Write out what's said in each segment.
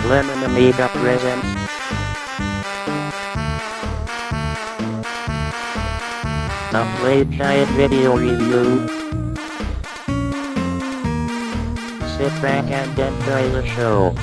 Lemon Amiga presents a Playguide video review. Sit back and enjoy the show.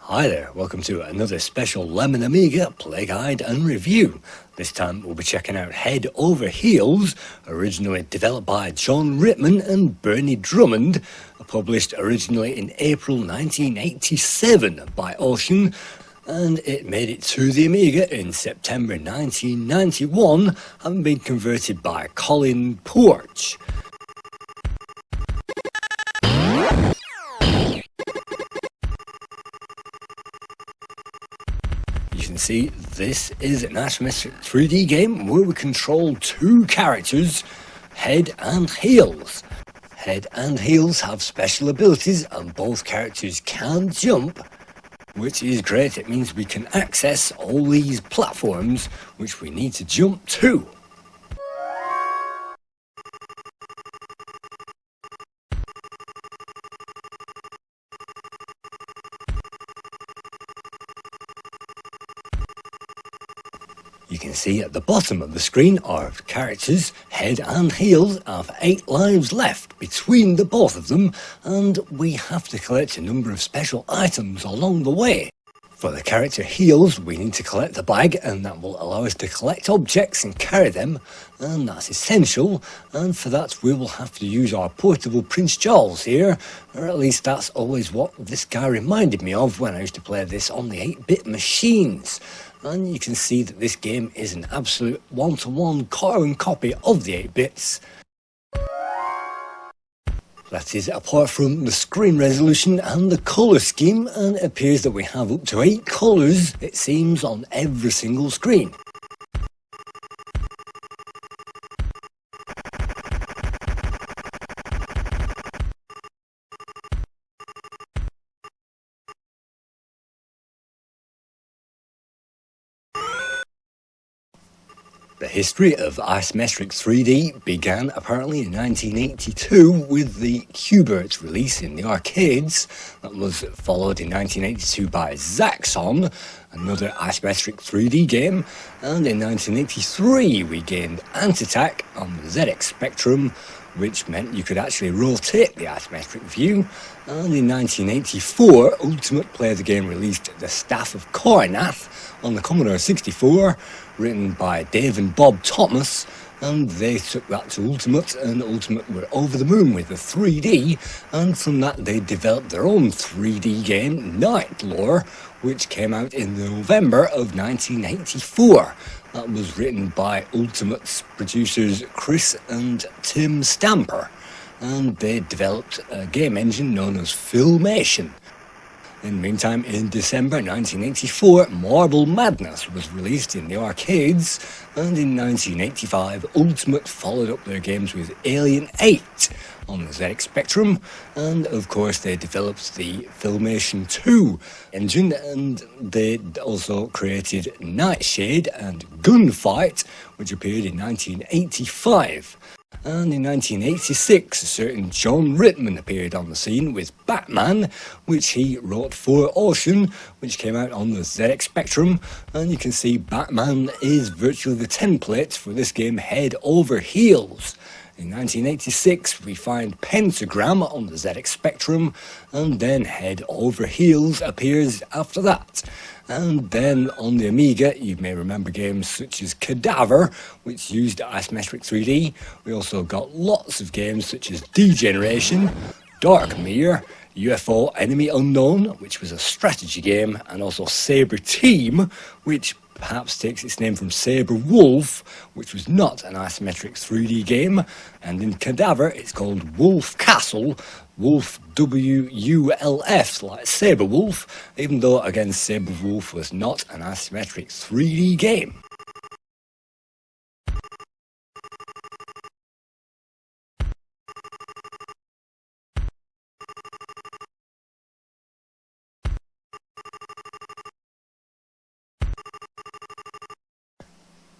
Hi there, welcome to another special Lemon Amiga Playguide and review. This time we'll be checking out Head Over Heels, originally developed by John Rittman and Bernie Drummond, published originally in April 1987 by Ocean, and it made it to the Amiga in September 1991, having been converted by Colin Porch. You can see this is an isometric 3D game where we control two characters, Head and Heels. Head and Heels have special abilities and both characters can jump, which is great. It means we can access all these platforms which we need to jump to. You can see at the bottom of the screen our characters, Head and Heels, have 8 lives left between the both of them, and we have to collect a number of special items along the way. For the character Heels, we need to collect the bag, and that will allow us to collect objects and carry them, and that's essential, and for that we will have to use our portable Prince Charles here, or at least that's always what this guy reminded me of when I used to play this on the 8-bit machines. And you can see that this game is an absolute one-to-one carbon copy of the 8-bits. That is, apart from the screen resolution and the colour scheme, and it appears that we have up to 8 colours, it seems, on every single screen. The history of isometric 3D began apparently in 1982 with the Qbert release in the arcades. That was followed in 1982 by Zaxxon, another isometric 3D game, and in 1983 we gained Ant Attack on the ZX Spectrum, which meant you could actually rotate the isometric view, and in 1984 Ultimate Play the Game released The Staff of Karnath on the Commodore 64, written by Dave and Bob Thomas, and they took that to Ultimate, and Ultimate were over the moon with the 3D, and from that they developed their own 3D game, Night Lore, which came out in November of 1984. That was written by Ultimate's producers Chris and Tim Stamper, and they developed a game engine known as Filmation. In the meantime, in December 1984, Marble Madness was released in the arcades, and in 1985, Ultimate followed up their games with Alien 8 on the ZX Spectrum, and of course they developed the Filmation 2 engine, and they also created Nightshade and Gunfight, which appeared in 1985. And in 1986, a certain John Rittman appeared on the scene with Batman, which he wrote for Ocean, which came out on the ZX Spectrum, and you can see Batman is virtually the template for this game Head Over Heels. In 1986, we find Pentagram on the ZX Spectrum, and then Head Over Heels appears after that. And then on the Amiga, you may remember games such as Cadaver, which used isometric 3D. We also got lots of games such as Degeneration, Dark Mirror, UFO Enemy Unknown, which was a strategy game, and also Saber Team, which perhaps takes its name from Saber Wolf, which was not an isometric 3D game, and in Cadaver it's called Wolf Castle, Wolf WULF, like Saber Wolf, even though again Saber Wolf was not an isometric 3D game.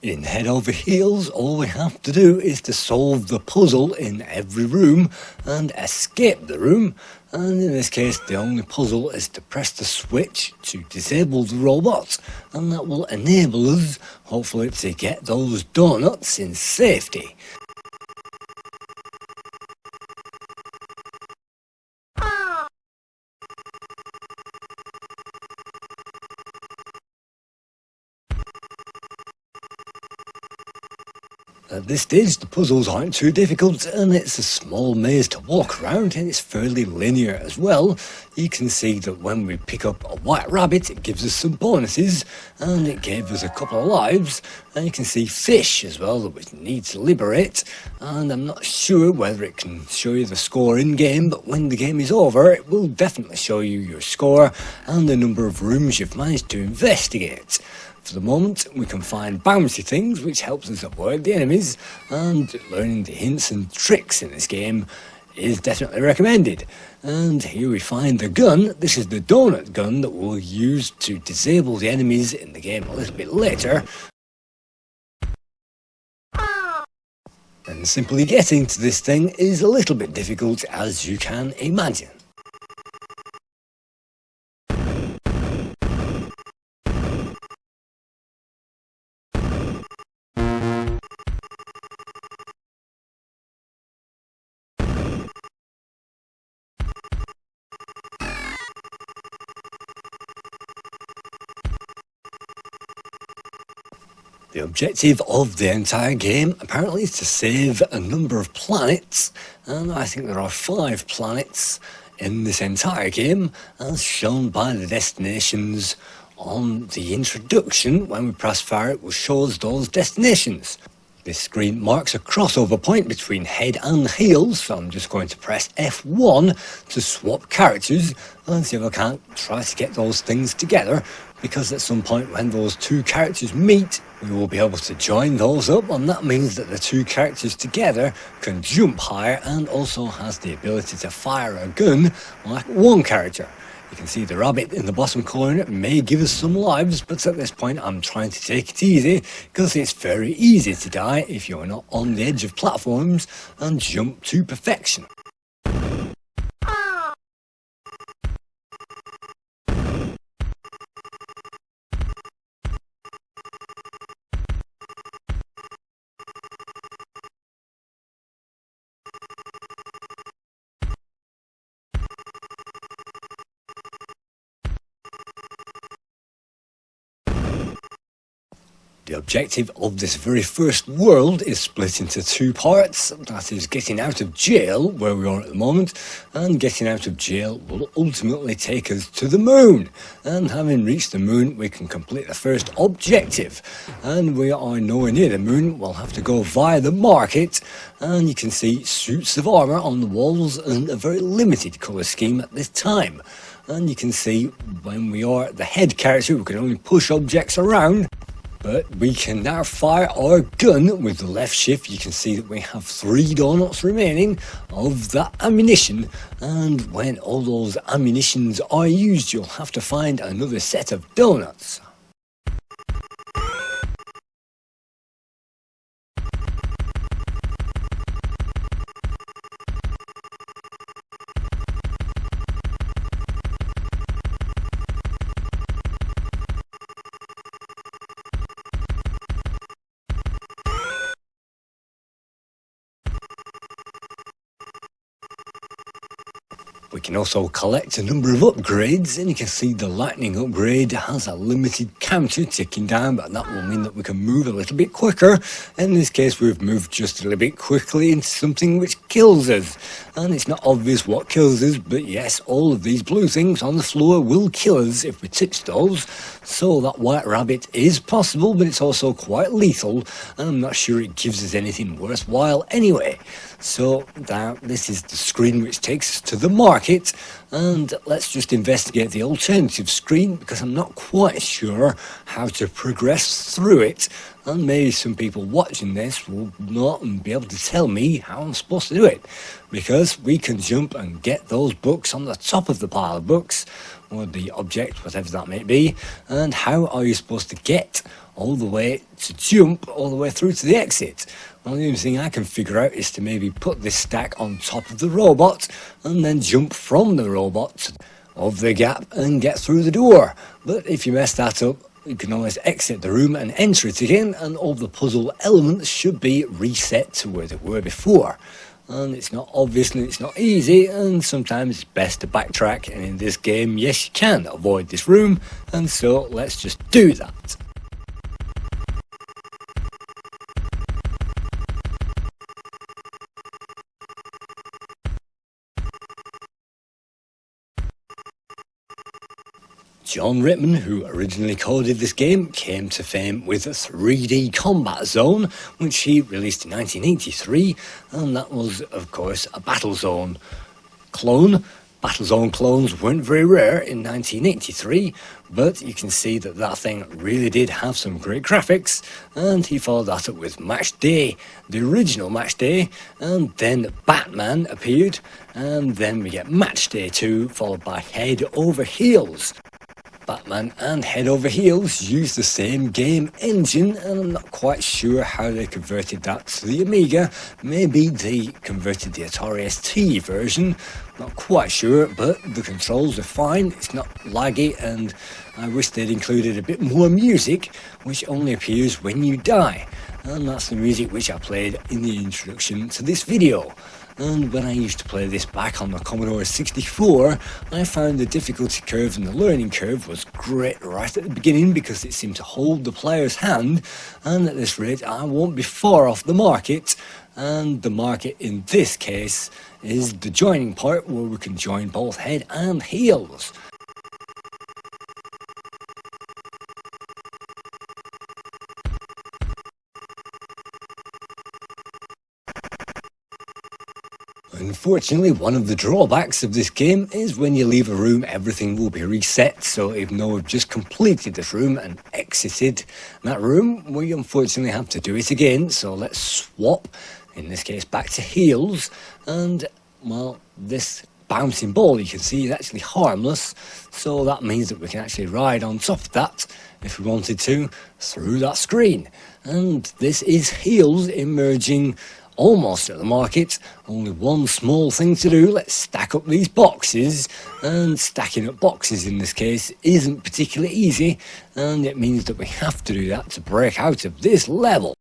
In Head Over Heels, all we have to do is to solve the puzzle in every room and escape the room, and in this case the only puzzle is to press the switch to disable the robot, and that will enable us, hopefully, to get those donuts in safety. At this stage, the puzzles aren't too difficult, and it's a small maze to walk around, and it's fairly linear as well. You can see that when we pick up a white rabbit, it gives us some bonuses, and it gave us a couple of lives, and you can see fish as well that we need to liberate, and I'm not sure whether it can show you the score in-game, but when the game is over, it will definitely show you your score and the number of rooms you've managed to investigate. For the moment, we can find bouncy things, which helps us avoid the enemies, and learning the hints and tricks in this game is definitely recommended. And here we find the gun. This is the donut gun that we'll use to disable the enemies in the game a little bit later. And simply getting to this thing is a little bit difficult, as you can imagine. The objective of the entire game apparently is to save a number of planets, and I think there are 5 planets in this entire game, as shown by the destinations on the introduction. When we press fire, it will show us those destinations. This screen marks a crossover point between head and heels, so I'm just going to press F1 to swap characters and see if I can't try to get those things together, because at some point when those two characters meet, we will be able to join those up, and that means that the two characters together can jump higher and also has the ability to fire a gun like one character. You can see the rabbit in the bottom corner may give us some lives, but at this point I'm trying to take it easy, because it's very easy to die if you're not on the edge of platforms and jump to perfection. The objective of this very first world is split into 2 parts. That is getting out of jail, where we are at the moment, and getting out of jail will ultimately take us to the moon. And having reached the moon, we can complete the first objective. And we are nowhere near the moon. We'll have to go via the market, and you can see suits of armour on the walls and a very limited colour scheme at this time. And you can see when we are the head character, we can only push objects around. But we can now fire our gun with the left shift. You can see that we have 3 donuts remaining of that ammunition, and when all those ammunitions are used, you'll have to find another set of donuts. We can also collect a number of upgrades, and you can see the lightning upgrade has a limited counter ticking down, but that will mean that we can move a little bit quicker. In this case, we've moved just a little bit quickly into something which kills us, and it's not obvious what kills us, but yes, all of these blue things on the floor will kill us if we touch those. So that white rabbit is possible, but it's also quite lethal, and I'm not sure it gives us anything worthwhile anyway. So now this is the screen which takes us to the market, and let's just investigate the alternative screen because I'm not quite sure how to progress through it, and maybe some people watching this will not be able to tell me how I'm supposed to do it, because we can jump and get those books on the top of the pile of books, or the object, whatever that may be. And how are you supposed to get all the way to jump all the way through to the exit? Well, the only thing I can figure out is to maybe put this stack on top of the robot and then jump from the robot of the gap and get through the door. But if you mess that up, you can always exit the room and enter it again, and all the puzzle elements should be reset to where they were before. And it's not obvious and it's not easy, and sometimes it's best to backtrack, and in this game, yes, you can avoid this room, and so let's just do that. John Rittman, who originally coded this game, came to fame with 3D Combat Zone, which he released in 1983, and that was, of course, a Battlezone clone. Battlezone clones weren't very rare in 1983, but you can see that that thing really did have some great graphics, and he followed that up with Match Day, the original Match Day, and then Batman appeared, and then we get Match Day 2, followed by Head Over Heels. Batman and Head Over Heels use the same game engine, and I'm not quite sure how they converted that to the Amiga. Maybe they converted the Atari ST version, not quite sure, but the controls are fine, it's not laggy, and I wish they'd included a bit more music, which only appears when you die, and that's the music which I played in the introduction to this video. And when I used to play this back on the Commodore 64, I found the difficulty curve and the learning curve was great right at the beginning because it seemed to hold the player's hand, and at this rate I won't be far off the market, and the market in this case is the joining part where we can join both head and heels. Unfortunately, one of the drawbacks of this game is when you leave a room, everything will be reset. So even though we've just completed this room and exited that room, we unfortunately have to do it again. So let's swap, in this case, back to heels. And, well, this bouncing ball, you can see, is actually harmless. So that means that we can actually ride on top of that, if we wanted to, through that screen. And this is heels emerging almost at the market. Only one small thing to do. Let's stack up these boxes, and stacking up boxes in this case isn't particularly easy, and it means that we have to do that to break out of this level.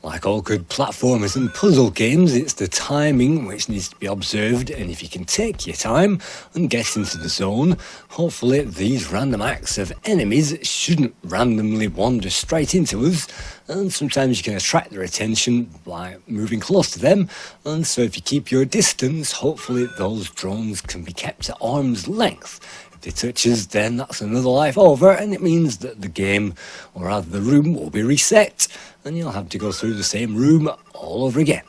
Like all good platformers and puzzle games, it's the timing which needs to be observed, and if you can take your time and get into the zone, hopefully these random acts of enemies shouldn't randomly wander straight into us, and sometimes you can attract their attention by moving close to them, and so if you keep your distance, hopefully those drones can be kept at arm's length. If they touch us, then that's another life over, and it means that the game, or rather the room, will be reset, and you'll have to go through the same room all over again.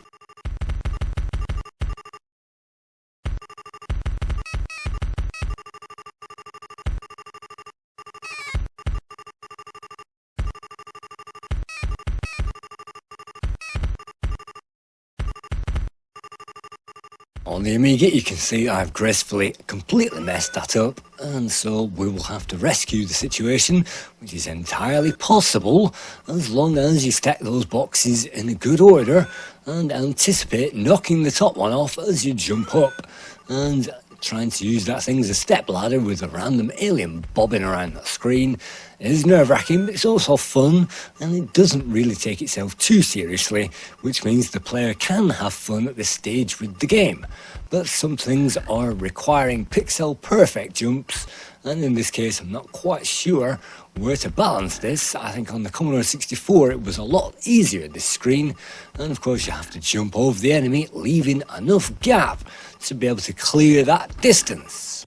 On the Amiga, you can see I've gracefully completely messed that up, and so we will have to rescue the situation, which is entirely possible as long as you stack those boxes in a good order and anticipate knocking the top one off as you jump up, and trying to use that thing as a step ladder with a random alien bobbing around the screen is nerve-wracking, but it's also fun, and it doesn't really take itself too seriously, which means the player can have fun at this stage with the game. But some things are requiring pixel-perfect jumps, and in this case I'm not quite sure where to balance this. I think on the Commodore 64 it was a lot easier, this screen, and of course you have to jump over the enemy, leaving enough gap to be able to clear that distance.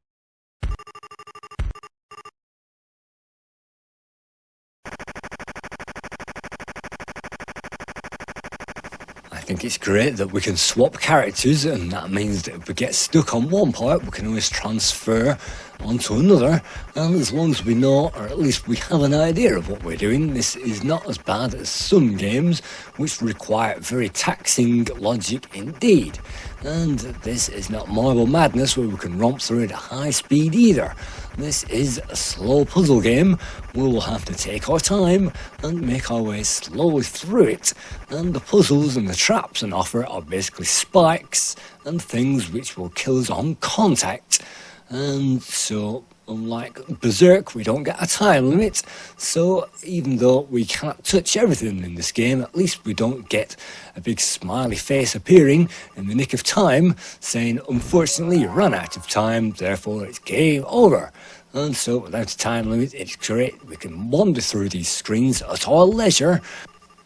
I think it's great that we can swap characters, and that means that if we get stuck on one part we can always transfer onto another, and as long as we know, or at least we have an idea of what we're doing, this is not as bad as some games which require very taxing logic indeed. And this is not Marble Madness where we can romp through it at high speed either. This is a slow puzzle game. We will have to take our time and make our way slowly through it, and the puzzles and the traps on offer are basically spikes and things which will kill us on contact. And so, unlike Berserk, we don't get a time limit, so even though we cannot touch everything in this game, at least we don't get a big smiley face appearing in the nick of time saying, unfortunately you ran out of time, therefore it's game over. And so without a time limit, it's great. We can wander through these screens at our leisure.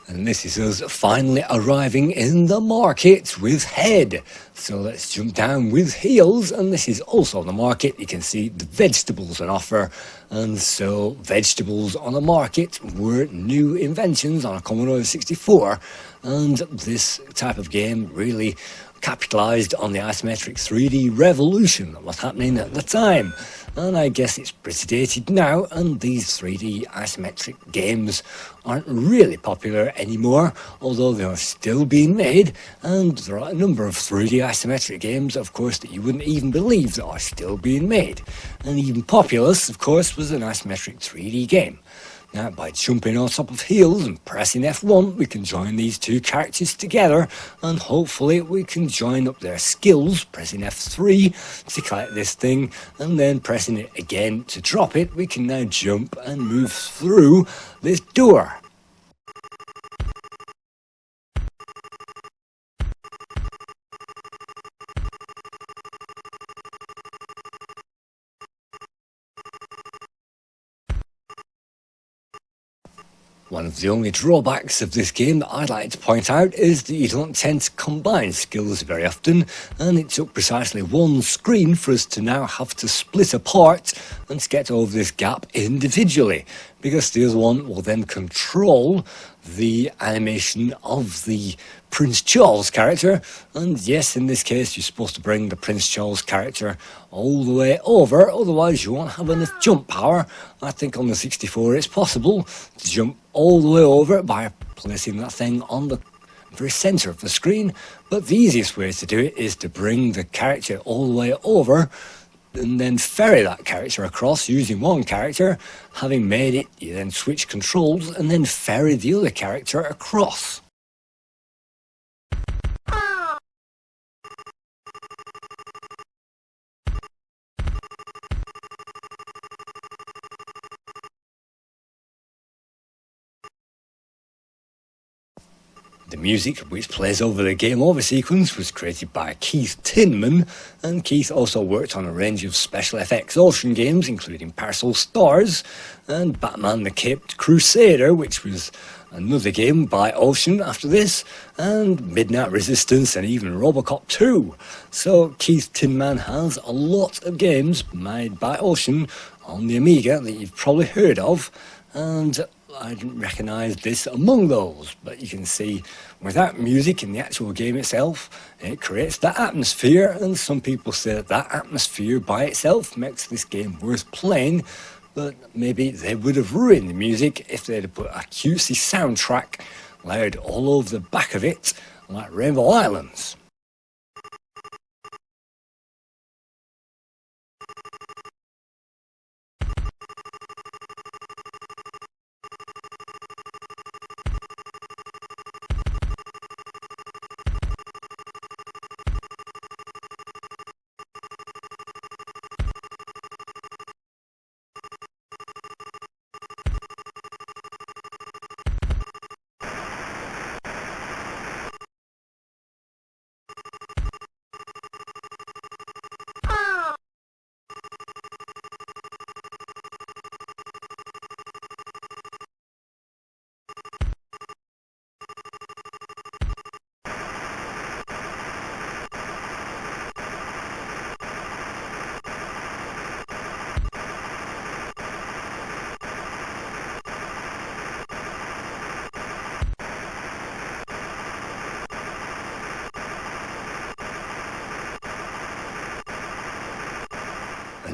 And this is us finally arriving in the market with head. So let's jump down with heels, and this is also the market. You can see the vegetables on offer, and so vegetables on the market were new inventions on a Commodore 64, and this type of game really capitalised on the isometric 3D revolution that was happening at the time. And I guess it's pretty dated now, and these 3D isometric games aren't really popular anymore, although they are still being made, and there are a number of 3D isometric games, of course, that you wouldn't even believe that are still being made. And even Populous, of course, was an isometric 3D game. Now, by jumping on top of heels and pressing F1, we can join these two characters together, and hopefully we can join up their skills, pressing F3 to collect this thing, and then pressing it again to drop it. We can now jump and move through this door. One of the only drawbacks of this game that I'd like to point out is that you don't tend to combine skills very often, and it took precisely one screen for us to now have to split apart and to get over this gap individually, because the other one will then control the animation of the Prince Charles character, and yes, in this case you're supposed to bring the Prince Charles character all the way over, otherwise you won't have enough jump power. I think on the 64 it's possible to jump all the way over by placing that thing on the very centre of the screen, but the easiest way to do it is to bring the character all the way over and then ferry that character across using one character. Having made it, you then switch controls and then ferry the other character across. The music which plays over the game over sequence was created by Keith Tinman, and Keith also worked on a range of special effects Ocean games including Parcel Stars and Batman the Caped Crusader, which was another game by Ocean after this, and Midnight Resistance and even Robocop 2. So Keith Tinman has a lot of games made by Ocean on the Amiga that you've probably heard of, and I didn't recognise this among those, but you can see without music in the actual game itself, it creates that atmosphere, and some people say that that atmosphere by itself makes this game worth playing, but maybe they would have ruined the music if they'd have put a cutesy soundtrack layered all over the back of it, like Rainbow Islands.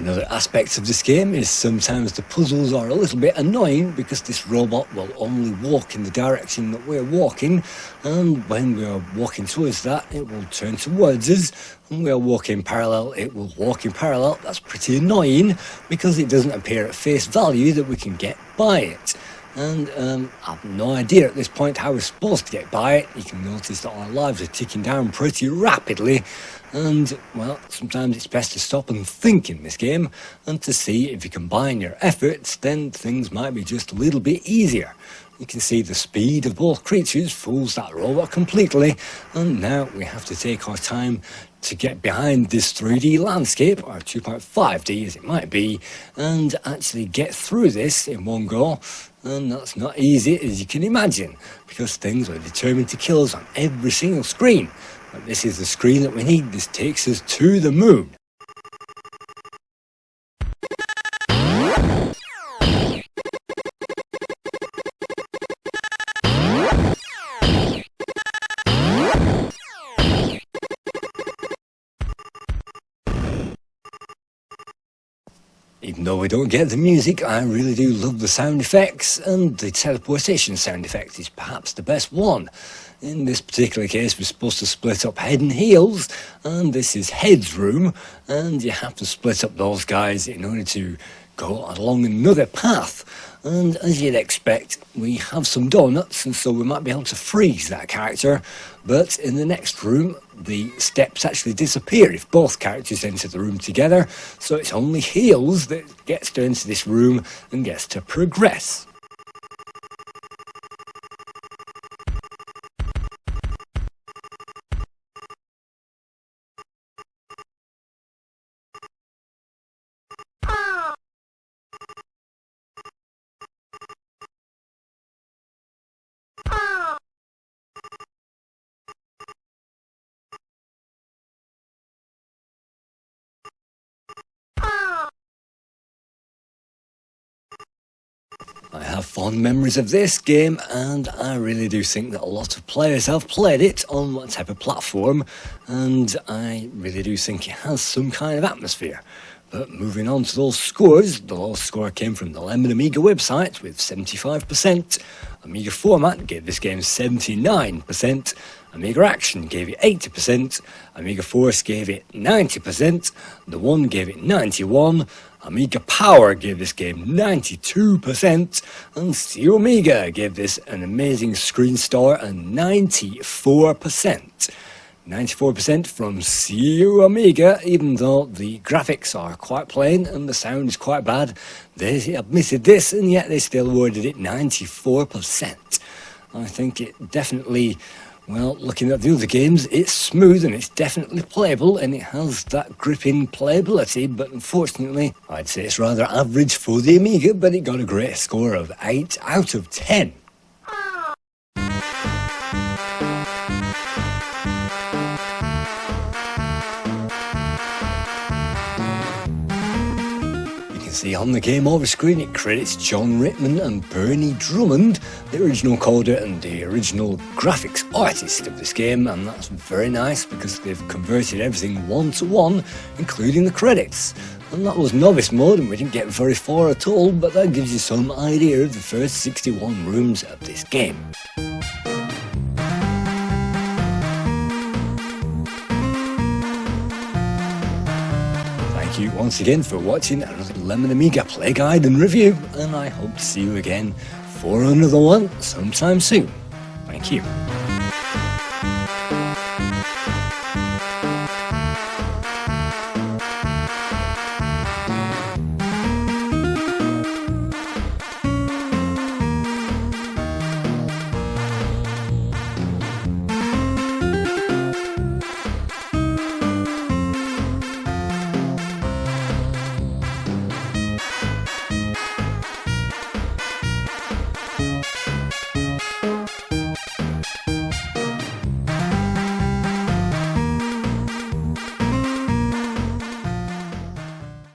Another aspect of this game is sometimes the puzzles are a little bit annoying because this robot will only walk in the direction that we're walking, and when we are walking towards that it will turn towards us, and we are walking parallel, it will walk in parallel. That's pretty annoying because it doesn't appear at face value that we can get by it. And I have no idea at this point how we're supposed to get by it. You can notice that our lives are ticking down pretty rapidly, and well, sometimes it's best to stop and think in this game and to see if you combine your efforts, then things might be just a little bit easier. You can see the speed of both creatures fools that robot completely, and now we have to take our time to get behind this 3D landscape, or 2.5D as it might be, and actually get through this in one go. And that's not easy, as you can imagine, because things are determined to kill us on every single screen. But this is the screen that we need. This takes us to the moon. Even though we don't get the music, I really do love the sound effects, and the teleportation sound effect is perhaps the best one. In this particular case, we're supposed to split up head and heels, and this is head's room, and you have to split up those guys in order to go along another path. And as you'd expect, we have some donuts, and so we might be able to freeze that character, but in the next room the steps actually disappear if both characters enter the room together, so it's only heels that gets to enter this room and gets to progress. I have fond memories of this game, and I really do think that a lot of players have played it on what type of platform, and I really do think it has some kind of atmosphere. But moving on to those scores, the lowest score came from the Lemon Amiga website with 75%, Amiga Format gave this game 79%, Amiga Action gave it 80%, Amiga Force gave it 90%, The One gave it 91%, Amiga Power gave this game 92%, and Steel Amiga gave this an amazing screen star and 94%. 94% from Steel Amiga, even though the graphics are quite plain and the sound is quite bad. They admitted this, and yet they still awarded it 94%. I think it definitely, well, looking at the other games, it's smooth and it's definitely playable and it has that gripping playability, but unfortunately, I'd say it's rather average for the Amiga, but it got a great score of 8 out of 10. See on the game over screen it credits John Rittman and Bernie Drummond, the original coder and the original graphics artist of this game, and that's very nice because they've converted everything 1-to-1, including the credits. And that was novice mode and we didn't get very far at all, but that gives you some idea of the first 61 rooms of this game. Thank you once again for watching another Lemon Amiga Play Guide and review, and I hope to see you again for another one sometime soon. Thank you.